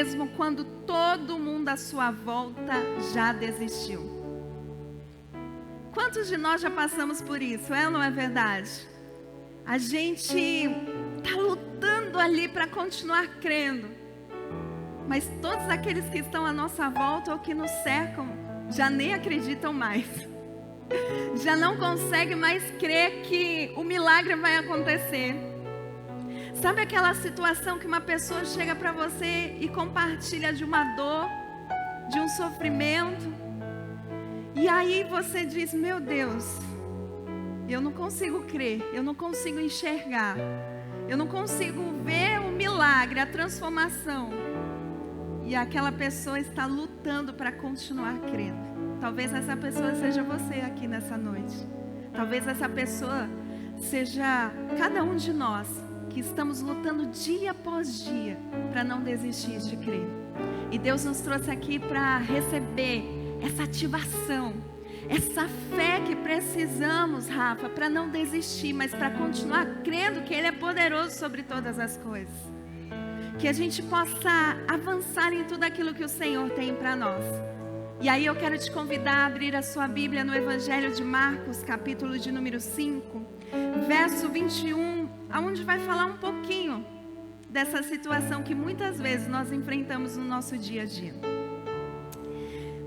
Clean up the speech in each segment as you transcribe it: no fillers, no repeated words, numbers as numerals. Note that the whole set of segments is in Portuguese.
mesmo quando todo mundo à sua volta já desistiu. Quantos de nós já passamos por isso, é ou não é verdade? A gente está lutando ali para continuar crendo, mas todos aqueles que estão à nossa volta ou que nos cercam já nem acreditam mais. Já não conseguem mais crer que o milagre vai acontecer. Sabe aquela situação que uma pessoa chega para você e compartilha de uma dor, de um sofrimento, e aí você diz: meu Deus, eu não consigo crer, eu não consigo enxergar, eu não consigo ver o milagre, a transformação. E aquela pessoa está lutando para continuar crendo. Talvez essa pessoa seja você aqui nessa noite. Talvez essa pessoa seja cada um de nós, que estamos lutando dia após dia para não desistir de crer. E Deus nos trouxe aqui para receber essa ativação, essa fé que precisamos, Rafa, para não desistir, mas para continuar crendo que Ele é poderoso sobre todas as coisas. Que a gente possa avançar em tudo aquilo que o Senhor tem para nós. E aí eu quero te convidar a abrir a sua Bíblia no Evangelho de Marcos, capítulo de número 5, verso 21, onde vai falar um pouquinho dessa situação que muitas vezes nós enfrentamos no nosso dia a dia.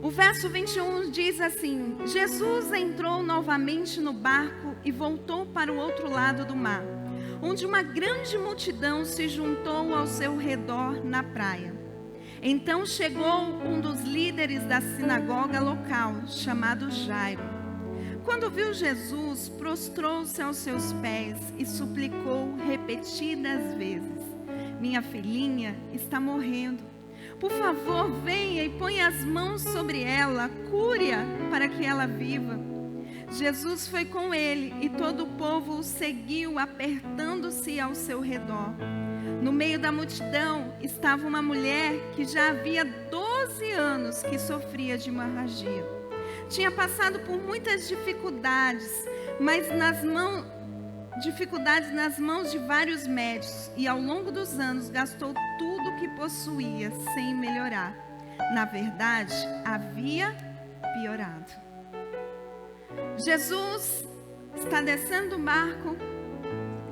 O verso 21 diz assim: Jesus entrou novamente no barco e voltou para o outro lado do mar, onde uma grande multidão se juntou ao seu redor na praia. Então chegou um dos líderes da sinagoga local, chamado Jairo. Quando viu Jesus, prostrou-se aos seus pés e suplicou repetidas vezes: minha filhinha está morrendo. Por favor, venha e ponha as mãos sobre ela, cure-a para que ela viva. Jesus foi com ele e todo o povo o seguiu, apertando-se ao seu redor. No meio da multidão estava uma mulher que já havia 12 anos que sofria de hemorragia. Tinha passado por muitas dificuldades, nas mãos de vários médicos, e ao longo dos anos gastou tudo o que possuía sem melhorar. Na verdade, havia piorado. Jesus está descendo do barco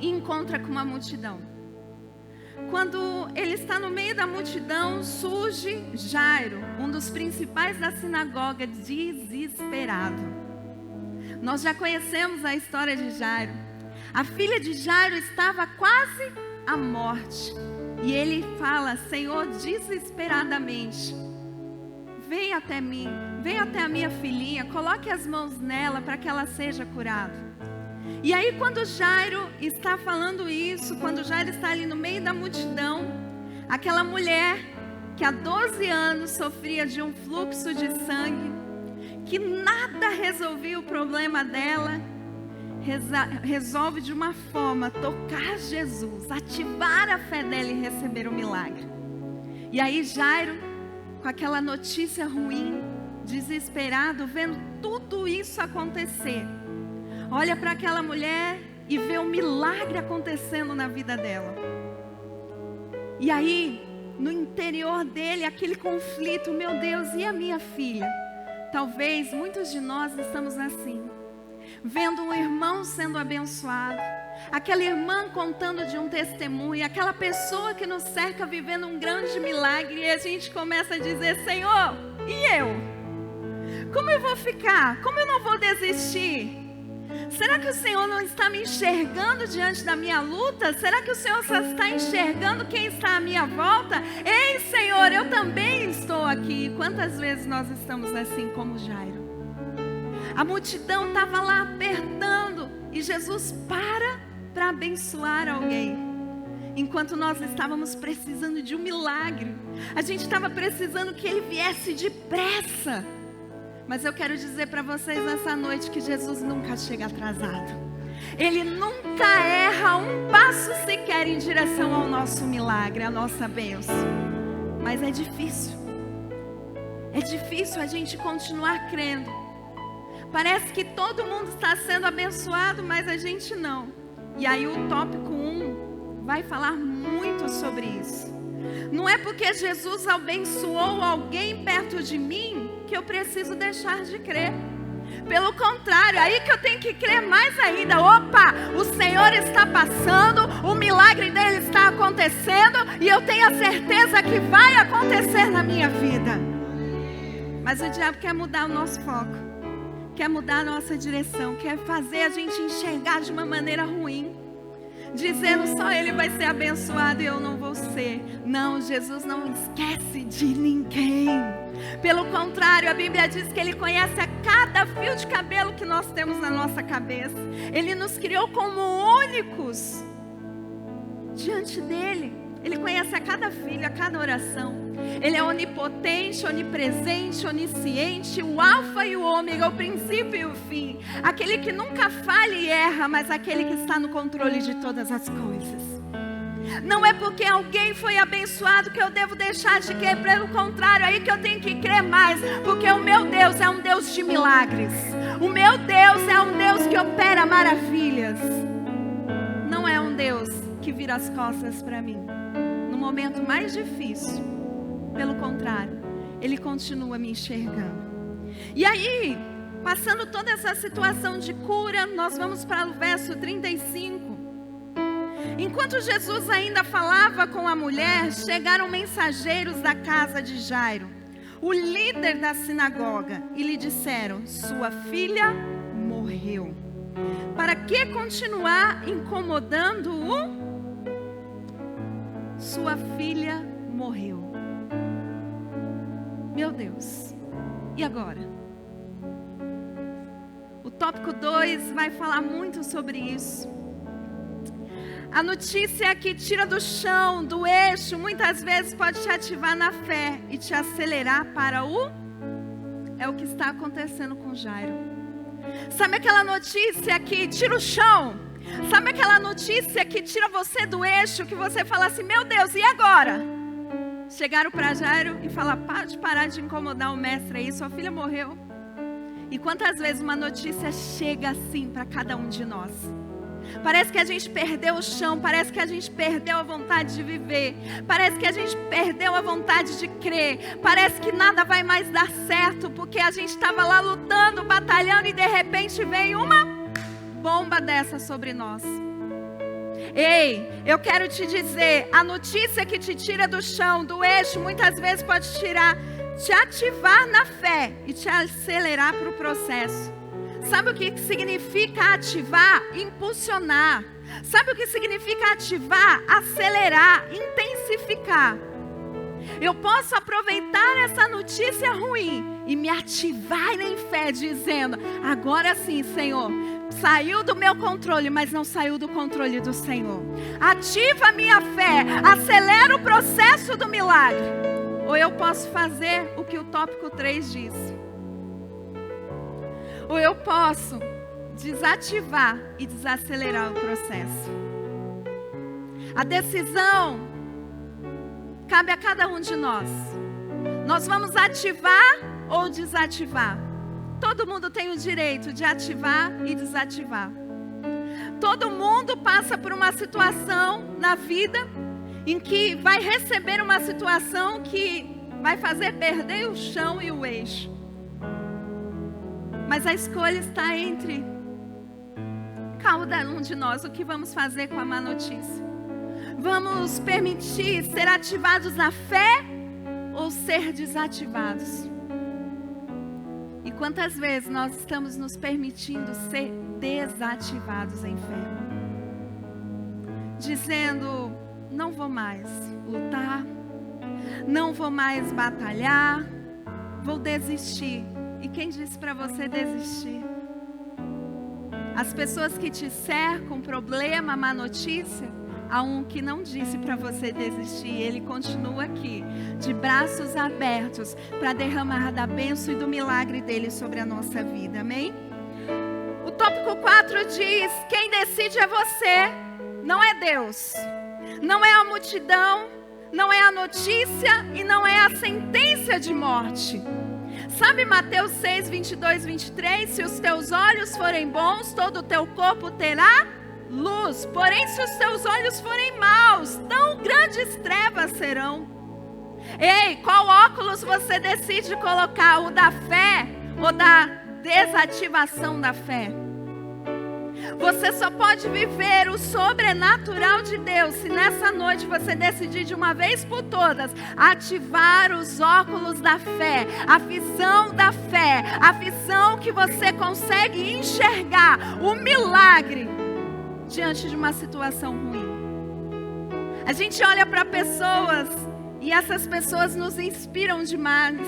e encontra com uma multidão. Quando ele está no meio da multidão, surge Jairo, um dos principais da sinagoga, desesperado. Nós já conhecemos a história de Jairo. A filha de Jairo estava quase à morte. E ele fala: Senhor, desesperadamente, vem até mim, vem até a minha filhinha, coloque as mãos nela para que ela seja curada. E aí quando Jairo está falando isso, quando Jairo está ali no meio da multidão, aquela mulher que há 12 anos sofria de um fluxo de sangue, que nada resolvia o problema dela, resolve de uma forma tocar Jesus, ativar a fé dela e receber o milagre. E aí Jairo, com aquela notícia ruim, desesperado, vendo tudo isso acontecer, olha para aquela mulher e vê o milagre acontecendo na vida dela. E aí, no interior dele, aquele conflito: meu Deus, e a minha filha? Talvez muitos de nós estamos assim, vendo um irmão sendo abençoado, aquela irmã contando de um testemunho, aquela pessoa que nos cerca vivendo um grande milagre, e a gente começa a dizer: Senhor, e eu? Como eu vou ficar? Como eu não vou desistir? Será que o Senhor não está me enxergando diante da minha luta? Será que o Senhor só está enxergando quem está à minha volta? Ei, Senhor, eu também estou aqui. Quantas vezes nós estamos assim como Jairo? A multidão estava lá apertando e Jesus para abençoar alguém. Enquanto nós estávamos precisando de um milagre, a gente estava precisando que Ele viesse depressa. Mas eu quero dizer para vocês nessa noite que Jesus nunca chega atrasado. Ele nunca erra um passo sequer em direção ao nosso milagre, à nossa bênção. Mas é difícil. É difícil a gente continuar crendo. Parece que todo mundo está sendo abençoado, mas a gente não. E aí o tópico 1 vai falar muito sobre isso. Não é porque Jesus abençoou alguém perto de mim que eu preciso deixar de crer. Pelo contrário, aí que eu tenho que crer mais ainda. Opa, o Senhor está passando, o milagre dele está acontecendo e eu tenho a certeza que vai acontecer na minha vida. Mas o diabo quer mudar o nosso foco, quer mudar a nossa direção, quer fazer a gente enxergar de uma maneira ruim, dizendo só ele vai ser abençoado e eu não vou ser. Não, Jesus não esquece de ninguém. Pelo contrário, a Bíblia diz que ele conhece a cada fio de cabelo que nós temos na nossa cabeça. Ele nos criou como únicos diante dele. Ele conhece a cada filho, a cada oração. Ele é onipotente, onipresente, onisciente, o alfa e o ômega, o princípio e o fim. Aquele que nunca falha e erra, mas aquele que está no controle de todas as coisas. Não é porque alguém foi abençoado que eu devo deixar de crer. Pelo contrário, aí que eu tenho que crer mais. Porque o meu Deus é um Deus de milagres. O meu Deus é um Deus que opera maravilhas. Não é um Deus que vira as costas para mim no momento mais difícil. Pelo contrário, ele continua me enxergando. E aí, passando toda essa situação de cura, nós vamos para o verso 35. Enquanto Jesus ainda falava com a mulher, chegaram mensageiros da casa de Jairo, o líder da sinagoga, e lhe disseram: sua filha morreu. Para que continuar incomodando-o? Sua filha morreu. Meu Deus, e agora? O tópico 2 vai falar muito sobre isso. A notícia que tira do chão, do eixo, muitas vezes pode te ativar na fé e te acelerar para o... É o que está acontecendo com Jairo. Sabe aquela notícia que tira o chão? Sabe aquela notícia que tira você do eixo, que você fala assim: meu Deus, e agora? Chegaram para Jairo e falaram: pode parar de incomodar o mestre aí, sua filha morreu. E quantas vezes uma notícia chega assim para cada um de nós? Parece que a gente perdeu o chão, parece que a gente perdeu a vontade de viver, parece que a gente perdeu a vontade de crer, parece que nada vai mais dar certo, porque a gente estava lá lutando, batalhando e de repente vem uma bomba dessa sobre nós. Ei, eu quero te dizer, a notícia que te tira do chão, do eixo, muitas vezes pode te ativar na fé e te acelerar para o processo. Sabe o que significa ativar? Impulsionar. Sabe o que significa ativar? Acelerar, intensificar. Eu posso aproveitar essa notícia ruim e me ativar em fé, dizendo: agora sim, Senhor, saiu do meu controle, mas não saiu do controle do Senhor. Ativa a minha fé, acelera o processo do milagre. Ou eu posso fazer o que o tópico 3 diz. Ou eu posso desativar e desacelerar o processo. A decisão cabe a cada um de nós. Nós vamos ativar ou desativar. Todo mundo tem o direito de ativar e desativar. Todo mundo passa por uma situação na vida em que vai receber uma situação que vai fazer perder o chão e o eixo. Mas a escolha está entre cada um de nós. O que vamos fazer com a má notícia? Vamos permitir ser ativados na fé ou ser desativados? E quantas vezes nós estamos nos permitindo ser desativados em fé? Dizendo: não vou mais lutar, não vou mais batalhar, vou desistir. E quem disse para você desistir? As pessoas que te cercam, problema, má notícia, há um que não disse para você desistir. Ele continua aqui, de braços abertos, para derramar da bênção e do milagre dele sobre a nossa vida, amém? O tópico 4 diz: quem decide é você, não é Deus. Não é a multidão, não é a notícia e não é a sentença de morte. Sabe Mateus 6, 22, 23? Se os teus olhos forem bons, todo o teu corpo terá luz. Porém, se os teus olhos forem maus, tão grandes trevas serão. Ei, qual óculos você decide colocar? O da fé ou da desativação da fé? Você só pode viver o sobrenatural de Deus se nessa noite você decidir de uma vez por todas ativar os óculos da fé, a visão da fé, a visão que você consegue enxergar o milagre diante de uma situação ruim. A gente olha para pessoas e essas pessoas nos inspiram demais.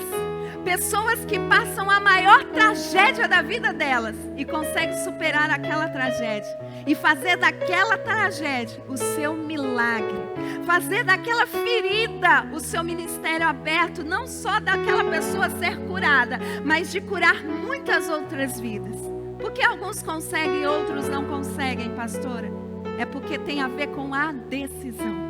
Pessoas que passam a maior tragédia da vida delas e conseguem superar aquela tragédia e fazer daquela tragédia o seu milagre, fazer daquela ferida o seu ministério aberto, não só daquela pessoa ser curada, mas de curar muitas outras vidas. Por que alguns conseguem e outros não conseguem, pastora? É porque tem a ver com a decisão.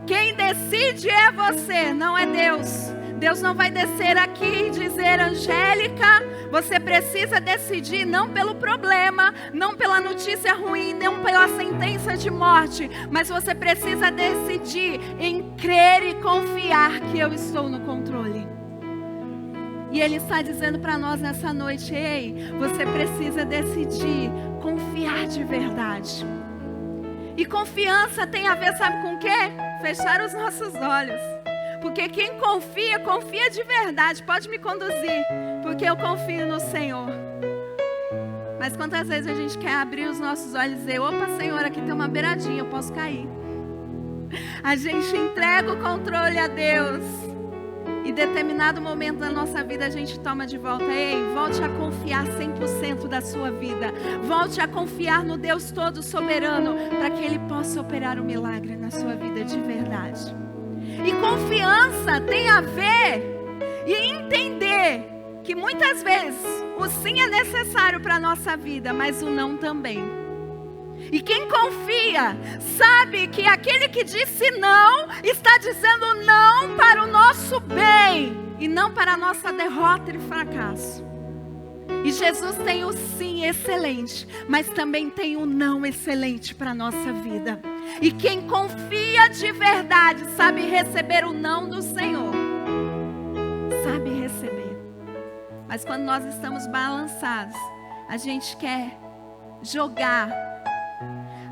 Quem decide é você, não é Deus. Deus não vai descer aqui e dizer: Angélica, você precisa decidir não pelo problema, não pela notícia ruim, não pela sentença de morte, mas você precisa decidir em crer e confiar que eu estou no controle. E Ele está dizendo para nós nessa noite: ei, você precisa decidir confiar de verdade. E confiança tem a ver, sabe com o quê? Fechar os nossos olhos. Porque quem confia, confia de verdade. Pode me conduzir, porque eu confio no Senhor. Mas quantas vezes a gente quer abrir os nossos olhos e dizer: opa, Senhor, aqui tem uma beiradinha, eu posso cair. A gente entrega o controle a Deus. Em determinado momento da nossa vida a gente toma de volta. Ei, volte a confiar 100% da sua vida. Volte a confiar no Deus todo soberano, para que Ele possa operar o milagre na sua vida de verdade. E confiança tem a ver e entender que muitas vezes o sim é necessário para a nossa vida, mas o não também. E quem confia sabe que aquele que disse não está dizendo não para o nosso bem e não para a nossa derrota e fracasso. E Jesus tem o sim excelente, mas também tem o não excelente para a nossa vida. E quem confia de verdade sabe receber o não do Senhor. Sabe receber. Mas quando nós estamos balançados, a gente quer jogar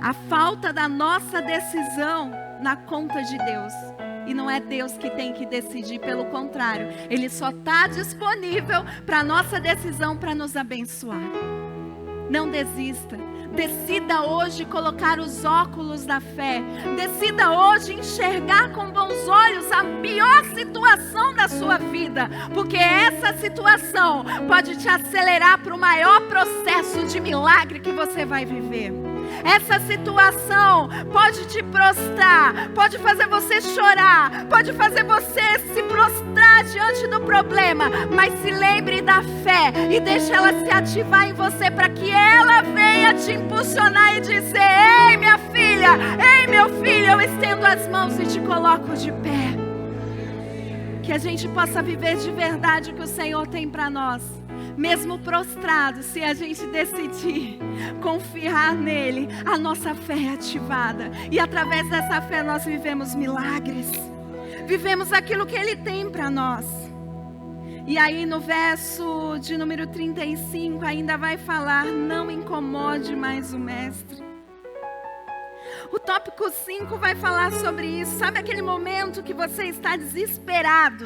a falta da nossa decisão na conta de Deus. E não é Deus que tem que decidir, pelo contrário. Ele só está disponível para a nossa decisão, para nos abençoar. Não desista. Decida hoje colocar os óculos da fé. Decida hoje enxergar com bons olhos a pior situação da sua vida. Porque essa situação pode te acelerar para o maior processo de milagre que você vai viver. Essa situação pode te prostrar, pode fazer você chorar, pode fazer você se prostrar diante do problema, mas se lembre da fé e deixe ela se ativar em você, para que ela venha te impulsionar e dizer: ei, minha filha, ei, meu filho, eu estendo as mãos e te coloco de pé. Que a gente possa viver de verdade o que o Senhor tem para nós. Mesmo prostrado, se a gente decidir confiar nele, a nossa fé é ativada. E através dessa fé nós vivemos milagres. Vivemos aquilo que ele tem para nós. E aí no verso de número 35 ainda vai falar: não incomode mais o mestre. O tópico 5 vai falar sobre isso. Sabe aquele momento que você está desesperado?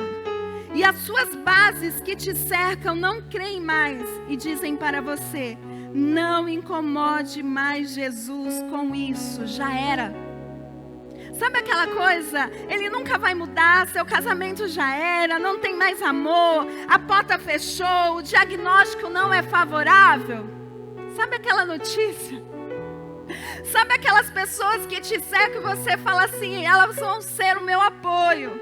E as suas bases que te cercam não creem mais e dizem para você: não incomode mais Jesus com isso, já era. Sabe aquela coisa? Ele nunca vai mudar, seu casamento já era, não tem mais amor, a porta fechou, o diagnóstico não é favorável. Sabe aquela notícia? Sabe aquelas pessoas que te cercam e você fala assim: elas vão ser o meu apoio,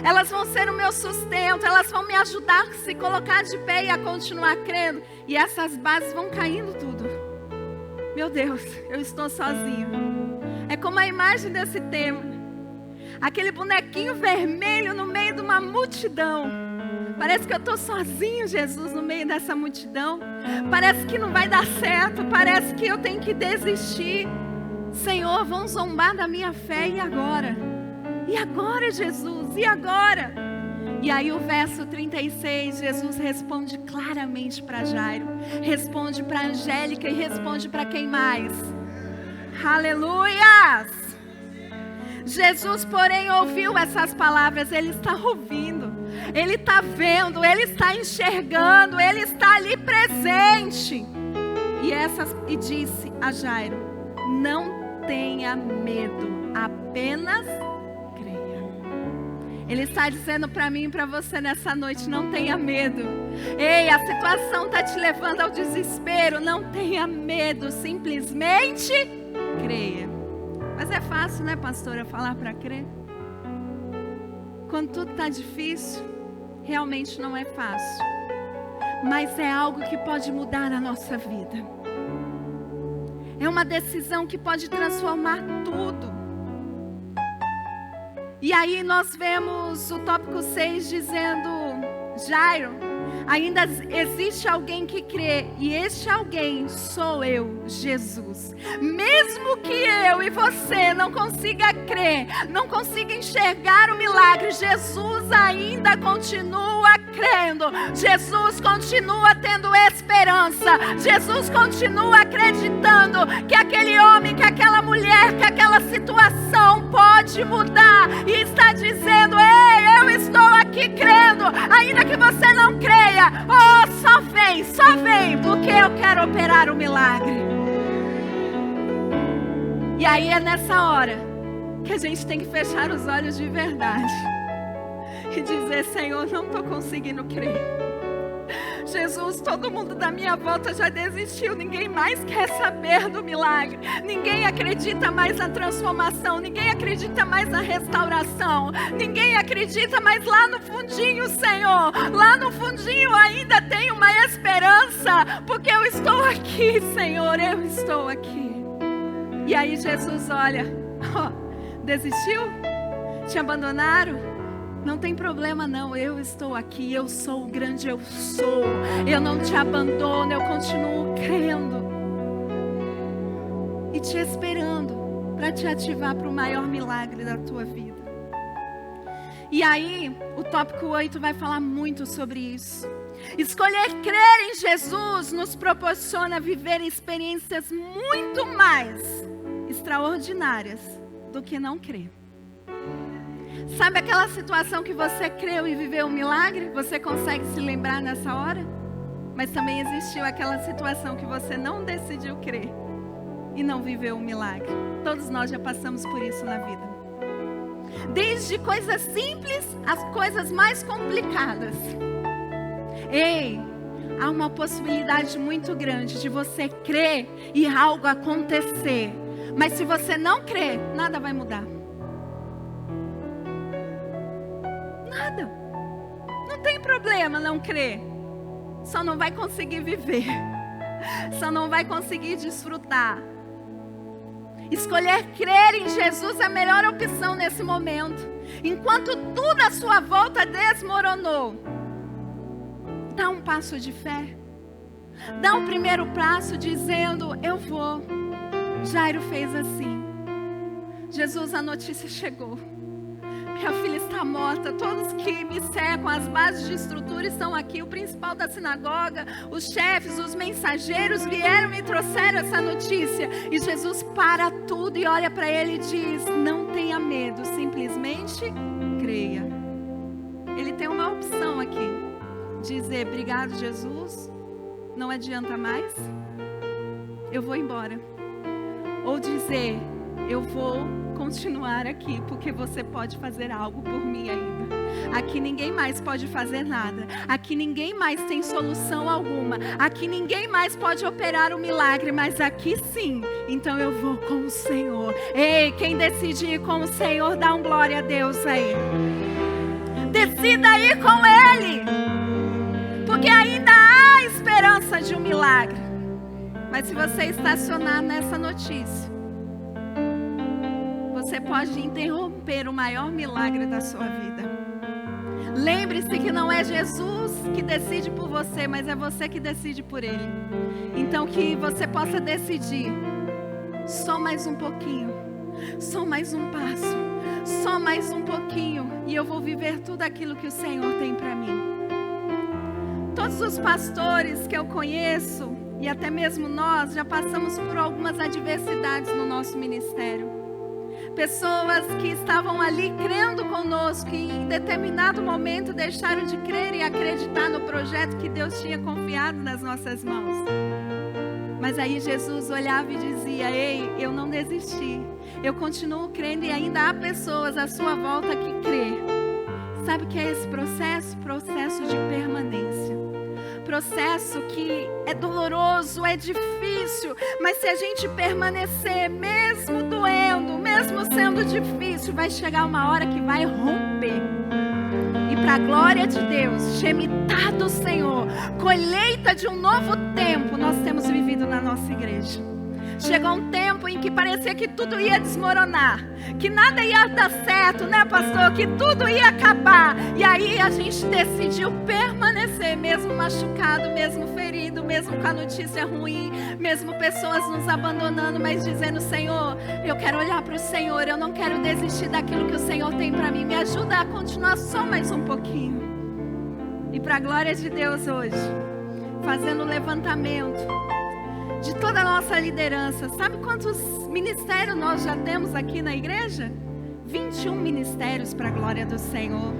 elas vão ser o meu sustento, elas vão me ajudar a se colocar de pé e a continuar crendo. E essas bases vão caindo tudo. Meu Deus, eu estou sozinho. É como a imagem desse tema. Aquele bonequinho vermelho no meio de uma multidão. Parece que eu estou sozinho, Jesus, no meio dessa multidão. Parece que não vai dar certo. Parece que eu tenho que desistir. Senhor, vão zombar da minha fé. E agora? E agora, Jesus? E agora? E aí o verso 36, Jesus responde claramente para Jairo. Responde para Angélica e responde para quem mais? Aleluias! Jesus, porém, ouviu essas palavras. Ele está ouvindo. Ele está vendo, Ele está enxergando, Ele está ali presente. E disse a Jairo: não tenha medo, apenas creia. Ele está dizendo para mim e para você nessa noite: não tenha medo. Ei, a situação está te levando ao desespero. Não tenha medo, simplesmente creia. Mas é fácil, né, pastora, falar para crer? Quando tudo está difícil, realmente não é fácil. Mas é algo que pode mudar a nossa vida. É uma decisão que pode transformar tudo. E aí nós vemos o tópico 6 dizendo: Jairo, ainda existe alguém que crê, e este alguém sou eu, Jesus. Mesmo que eu e você não consiga crer, não consiga enxergar o milagre, Jesus ainda continua crendo. Jesus continua tendo esperança. Jesus continua acreditando que aquele homem, que aquela mulher, que aquela situação pode mudar. E está dizendo: ei, eu estou aqui crendo, ainda que você não creia. Oh, só vem, porque eu quero operar o milagre. E aí é nessa hora que a gente tem que fechar os olhos de verdade e dizer: Senhor, não estou conseguindo crer. Jesus, todo mundo da minha volta já desistiu. Ninguém mais quer saber do milagre. Ninguém acredita mais na transformação. Ninguém acredita mais na restauração. Ninguém acredita mais lá no fundinho, Senhor. Lá no fundinho ainda tem uma esperança. Porque eu estou aqui, Senhor. Eu estou aqui. E aí Jesus olha: desistiu? Te abandonaram? Não tem problema não, eu estou aqui, eu sou o grande eu sou. Eu não te abandono, eu continuo crendo e te esperando para te ativar para o maior milagre da tua vida. E aí, o tópico 8 vai falar muito sobre isso. Escolher crer em Jesus nos proporciona viver experiências muito mais extraordinárias do que não crer. Sabe aquela situação que você creu e viveu um milagre? Você consegue se lembrar nessa hora? Mas também existiu aquela situação que você não decidiu crer e não viveu um milagre. Todos nós já passamos por isso na vida. Desde coisas simples às coisas mais complicadas. Ei, há uma possibilidade muito grande de você crer e algo acontecer. Mas se você não crer, nada vai mudar. Nada. Não tem problema não crer. Só não vai conseguir viver. Só não vai conseguir desfrutar. Escolher crer em Jesus é a melhor opção nesse momento. Enquanto tudo à sua volta desmoronou, dá um passo de fé. Dá um primeiro passo dizendo: eu vou. Jairo fez assim. Jesus, a notícia chegou. Minha filha está morta. Todos que me cercam, as bases de estrutura estão aqui. O principal da sinagoga, os chefes, os mensageiros vieram e trouxeram essa notícia. E Jesus para tudo e olha para ele e diz: não tenha medo, simplesmente creia. Ele tem uma opção aqui: dizer obrigado, Jesus, não adianta mais, eu vou embora. Ou dizer: eu vou continuar aqui, porque você pode fazer algo por mim ainda. Aqui ninguém mais pode fazer nada. Aqui ninguém mais tem solução alguma. Aqui ninguém mais pode operar o milagre, mas aqui sim. Então eu vou com o Senhor. Ei, quem decide ir com o Senhor, dá um glória a Deus aí. Decida ir com Ele, porque ainda há esperança de um milagre. Mas se você estacionar nessa notícia, você pode interromper o maior milagre da sua vida. Lembre-se que não é Jesus que decide por você, mas é você que decide por Ele. Então que você possa decidir, só mais um pouquinho, só mais um passo, só mais um pouquinho, e eu vou viver tudo aquilo que o Senhor tem para mim. Todos os pastores que eu conheço, e até mesmo nós, já passamos por algumas adversidades no nosso ministério. Pessoas que estavam ali crendo conosco e em determinado momento deixaram de crer e acreditar no projeto que Deus tinha confiado nas nossas mãos. Mas aí Jesus olhava e dizia: ei, eu não desisti, eu continuo crendo, e ainda há pessoas à sua volta que crê. Sabe o que é esse processo? Processo de permanência. Processo que é doloroso, é difícil, mas se a gente permanecer, mesmo doendo, mesmo sendo difícil, vai chegar uma hora que vai romper. E para a glória de Deus, gemitar do Senhor, colheita de um novo tempo, nós temos vivido na nossa igreja. Chegou um tempo em que parecia que tudo ia desmoronar, que nada ia dar certo, né, pastor? Que tudo ia acabar. E aí a gente decidiu permanecer, mesmo machucado, mesmo ferido, mesmo com a notícia ruim, mesmo pessoas nos abandonando, mas dizendo: Senhor, eu quero olhar para o Senhor, eu não quero desistir daquilo que o Senhor tem para mim. Me ajuda a continuar só mais um pouquinho. E para a glória de Deus hoje, fazendo um levantamento de toda a nossa liderança. Sabe quantos ministérios nós já temos aqui na igreja? 21 ministérios para a glória do Senhor.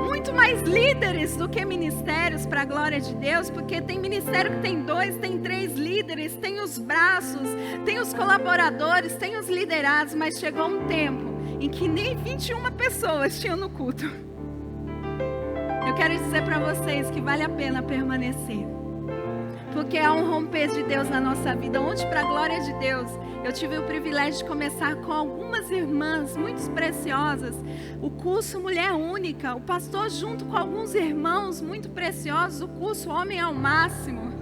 Muito mais líderes do que ministérios para a glória de Deus, porque tem ministério que tem 2, tem 3 líderes, tem os braços, tem os colaboradores, tem os liderados, mas chegou um tempo em que nem 21 pessoas tinham no culto. Eu quero dizer para vocês que vale a pena permanecer, porque há um romper de Deus na nossa vida. Ontem, para a glória de Deus, eu tive o privilégio de começar com algumas irmãs muito preciosas o curso Mulher Única. O pastor, junto com alguns irmãos muito preciosos, o curso Homem ao Máximo.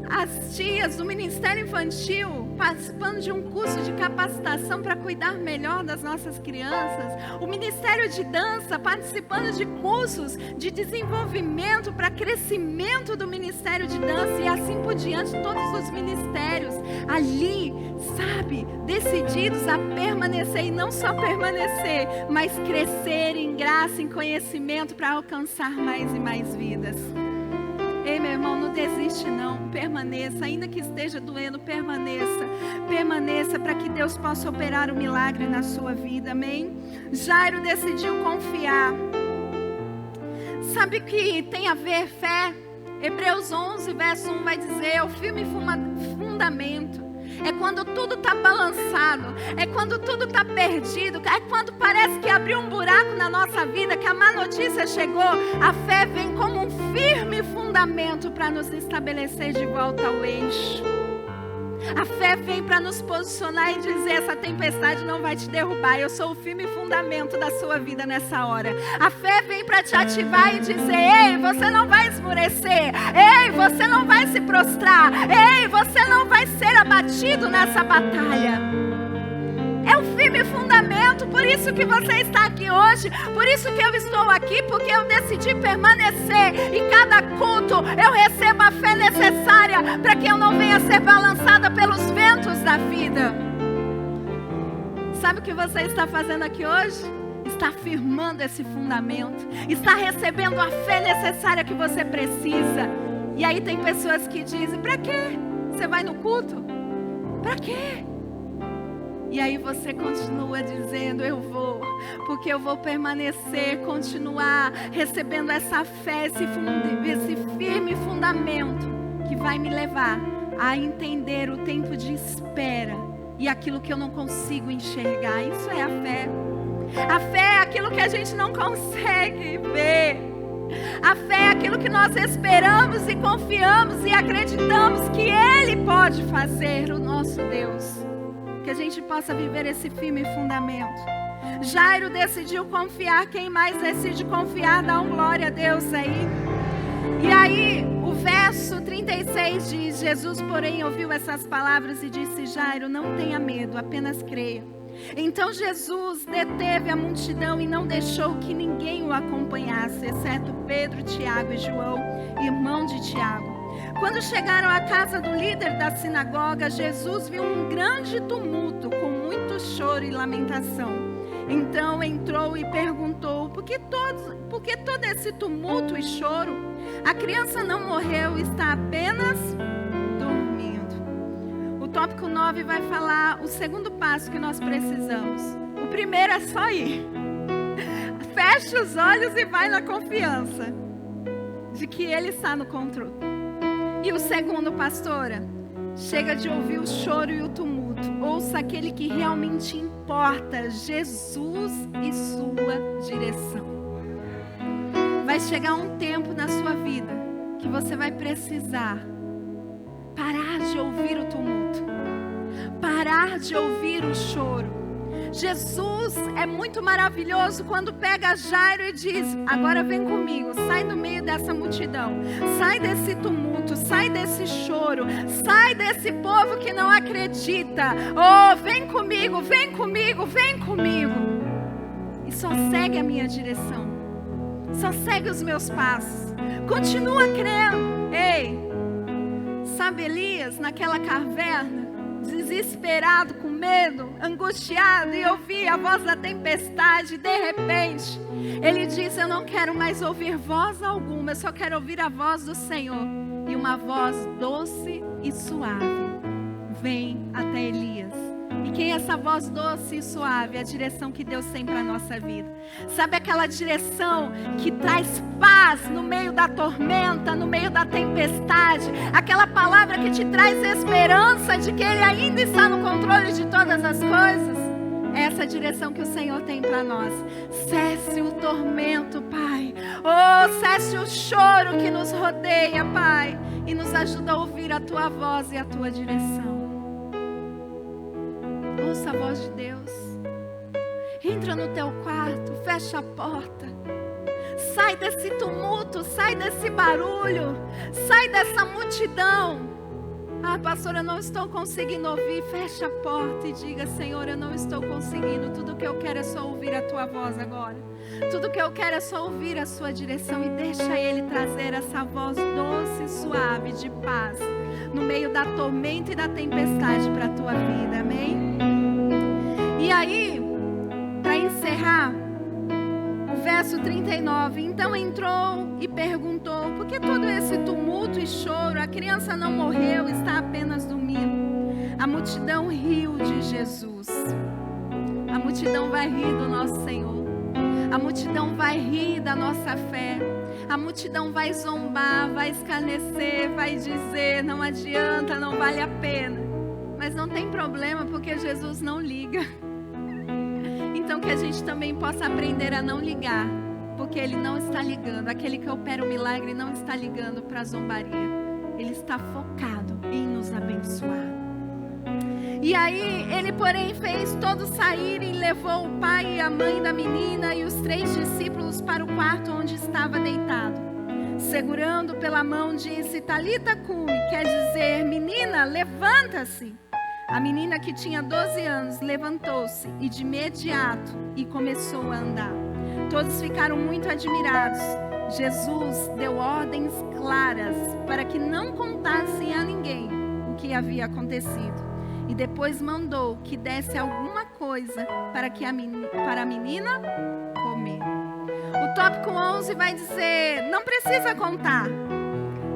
As tias do Ministério Infantil participando de um curso de capacitação para cuidar melhor das nossas crianças. O Ministério de Dança participando de cursos de desenvolvimento para crescimento do Ministério de Dança, e assim por diante, todos os ministérios ali, sabe, decididos a permanecer, e não só permanecer, mas crescer em graça, em conhecimento, para alcançar mais e mais vidas. Ei, meu irmão, não desiste não, permaneça, ainda que esteja doendo, permaneça, permaneça para que Deus possa operar o milagre na sua vida, amém? Jairo decidiu confiar. Sabe o que tem a ver fé? Hebreus 11, verso 1 vai dizer: é o firme fundamento. É quando tudo está balançado, é quando tudo está perdido, é quando parece que abriu um buraco na nossa vida, que a má notícia chegou. A fé vem como um firme fundamento para nos estabelecer de volta ao eixo. A fé vem para nos posicionar e dizer: essa tempestade não vai te derrubar, eu sou o firme fundamento da sua vida nessa hora. A fé vem para te ativar e dizer: ei, você não vai esmorecer, ei, você não vai se prostrar, ei, você não vai ser abatido nessa batalha. É o firme fundamento, por isso que você está aqui hoje, por isso que eu estou aqui, porque eu decidi permanecer, e cada culto eu recebo a fé necessária para que eu não venha ser balançada pelos ventos da vida. Sabe o que você está fazendo aqui hoje? Está firmando esse fundamento, está recebendo a fé necessária que você precisa. E aí tem pessoas que dizem: para quê? Você vai no culto? Para quê? E aí você continua dizendo: eu vou, porque eu vou permanecer, continuar recebendo essa fé, esse firme fundamento que vai me levar a entender o tempo de espera e aquilo que eu não consigo enxergar. Isso é a fé. A fé é aquilo que a gente não consegue ver. A fé é aquilo que nós esperamos e confiamos e acreditamos que Ele pode fazer, o nosso Deus. Que a gente possa viver esse firme fundamento. Jairo decidiu confiar. Quem mais decide confiar, dá glória a Deus aí. E aí o verso 36 diz: Jesus, porém, ouviu essas palavras e disse: Jairo, não tenha medo, apenas creia. Então Jesus deteve a multidão e não deixou que ninguém o acompanhasse, exceto Pedro, Tiago e João, irmão de Tiago. Quando chegaram à casa do líder da sinagoga, Jesus viu um grande tumulto, com muito choro e lamentação. Então entrou e perguntou: por que todo esse tumulto e choro? A criança não morreu, está apenas dormindo. O tópico 9 vai falar o segundo passo que nós precisamos. O primeiro é só ir. Fecha os olhos e vai na confiança de que Ele está no controle. E o segundo, pastora, chega de ouvir o choro e o tumulto. Ouça aquele que realmente importa, Jesus e sua direção. Vai chegar um tempo na sua vida que você vai precisar parar de ouvir o tumulto, parar de ouvir o choro. Jesus é muito maravilhoso quando pega Jairo e diz: agora vem comigo, sai do meio dessa multidão, sai desse tumulto, sai desse choro, sai desse povo que não acredita. Oh, vem comigo, vem comigo, vem comigo. E só segue a minha direção, só segue os meus passos, continua crendo. Ei, sabe Elias naquela caverna, desesperado, com medo, angustiado, e ouvia a voz da tempestade. De repente, ele diz: eu não quero mais ouvir voz alguma, eu só quero ouvir a voz do Senhor. E uma voz doce e suave vem até Elias. E quem é essa voz doce e suave? A direção que Deus tem para a nossa vida. Sabe aquela direção que traz paz no meio da tormenta, no meio da tempestade? Aquela palavra que te traz esperança de que Ele ainda está no controle de todas as coisas? É essa direção que o Senhor tem para nós. Cesse o tormento, Pai. Oh, cesse o choro que nos rodeia, Pai. E nos ajuda a ouvir a Tua voz e a Tua direção. Ouça a voz de Deus. Entra no teu quarto, fecha a porta. Sai desse tumulto, sai desse barulho, sai dessa multidão. Ah, pastora, eu não estou conseguindo ouvir. Fecha a porta e diga: Senhor, eu não estou conseguindo. Tudo que eu quero é só ouvir a Tua voz agora. Tudo que eu quero é só ouvir a Sua direção. E deixa Ele trazer essa voz doce e suave de paz no meio da tormenta e da tempestade para a tua vida, amém? E aí, para encerrar, o verso 39, então entrou e perguntou: por que todo esse tumulto e choro? A criança não morreu, está apenas dormindo. A multidão riu de Jesus. A multidão vai rir do nosso Senhor. A multidão vai rir da nossa fé. A multidão vai zombar, vai escarnecer, vai dizer: não adianta, não vale a pena. Mas não tem problema, porque Jesus não liga. Então que a gente também possa aprender a não ligar, porque Ele não está ligando. Aquele que opera o milagre não está ligando para a zombaria. Ele está focado em nos abençoar. E aí, Ele porém fez todos saírem e levou o pai e a mãe da menina e os 3 discípulos para o quarto onde estava deitado. Segurando pela mão, disse: Talita cumi, quer dizer: menina, levanta-se. A menina, que tinha 12 anos, levantou-se e de imediato e começou a andar. Todos ficaram muito admirados. Jesus deu ordens claras para que não contassem a ninguém o que havia acontecido. E depois mandou que desse alguma coisa para a menina comer. O tópico 11 vai dizer: não precisa contar.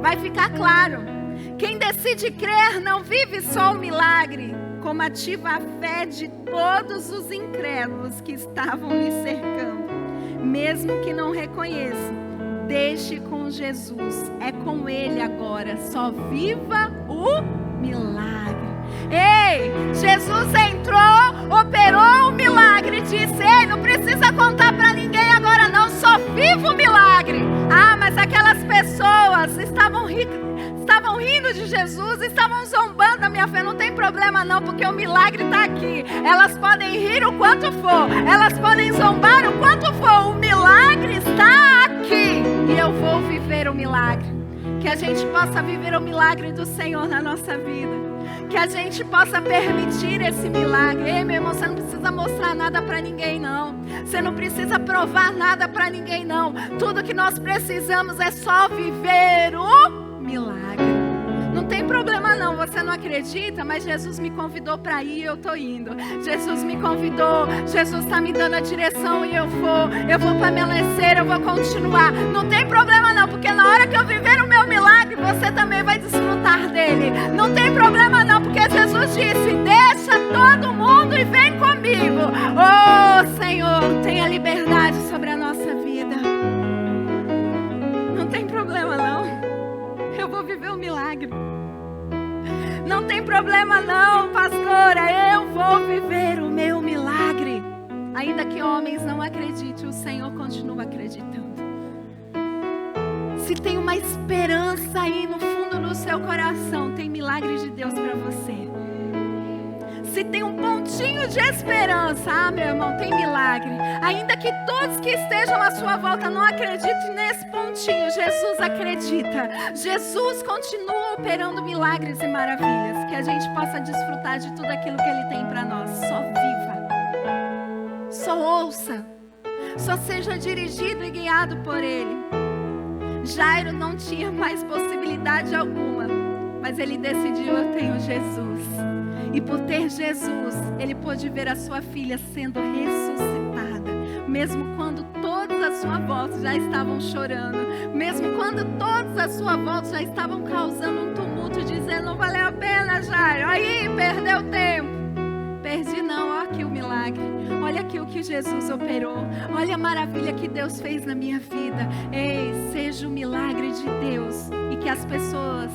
Vai ficar claro. Quem decide crer não vive só o milagre, como ativa a fé de todos os incrédulos que estavam lhe cercando. Mesmo que não reconheçam, deixe com Jesus. É com Ele agora. Só viva o milagre. Ei, Jesus entrou, operou o milagre, disse: ei, não precisa contar para ninguém agora não, só viva o milagre. Ah, mas aquelas pessoas estavam rindo de Jesus, estavam zombando da minha fé. Não tem problema não, porque o milagre está aqui. Elas podem rir o quanto for, elas podem zombar o quanto for, o milagre está aqui. E eu vou viver o milagre. Que a a gente possa viver o milagre do Senhor na nossa vida. Que a gente possa permitir esse milagre. Ei, meu irmão, você não precisa mostrar nada para ninguém, não. Você não precisa provar nada para ninguém, não. Tudo que nós precisamos é só viver o milagre. Não tem problema não, você não acredita, mas Jesus me convidou para ir, eu estou indo. Jesus me convidou, Jesus está me dando a direção e eu vou permanecer, eu vou continuar. Não tem problema não, porque na hora que eu viver o meu milagre, você também vai desfrutar dele. Não tem problema não, porque Jesus disse, deixa todo mundo e vem comigo. Oh Senhor, tenha liberdade sobre a nossa vida. Não tem problema não. Eu vou viver o milagre. Não tem problema não, pastora. Eu vou viver o meu milagre. Ainda que homens não acreditem, o Senhor continua acreditando. Se tem uma esperança aí no fundo do seu coração, tem milagre de Deus para você. Se tem um pontinho de esperança, meu irmão, tem milagre. Ainda que todos que estejam à sua volta não acreditem nesse pontinho, Jesus acredita. Jesus continua operando milagres e maravilhas. Que a gente possa desfrutar de tudo aquilo que Ele tem para nós. Só viva, só ouça, só seja dirigido e guiado por Ele. Jairo não tinha mais possibilidade alguma, mas ele decidiu, eu tenho Jesus. E por ter Jesus, ele pôde ver a sua filha sendo ressuscitada. Mesmo quando todos à sua volta já estavam chorando. Mesmo quando todos à sua volta já estavam causando um tumulto, dizendo, não valeu a pena, Jairo. Aí, perdeu tempo. Perdi não, olha aqui o milagre. Olha aqui o que Jesus operou. Olha a maravilha que Deus fez na minha vida. Ei, seja o milagre de Deus. E que as pessoas,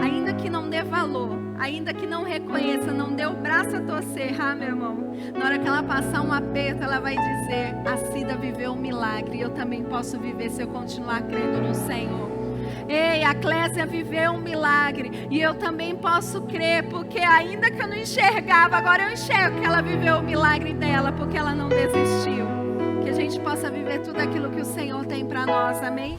ainda que não dê valor, ainda que não reconheça, não dê o braço a torcer, meu irmão. Na hora que ela passar um aperto, ela vai dizer, a Cida viveu um milagre, eu também posso viver se eu continuar crendo no Senhor. Ei, a Clésia viveu um milagre, e eu também posso crer, porque ainda que eu não enxergava, agora eu enxergo que ela viveu o milagre dela, porque ela não desistiu. Que a gente possa viver tudo aquilo que o Senhor tem para nós, amém?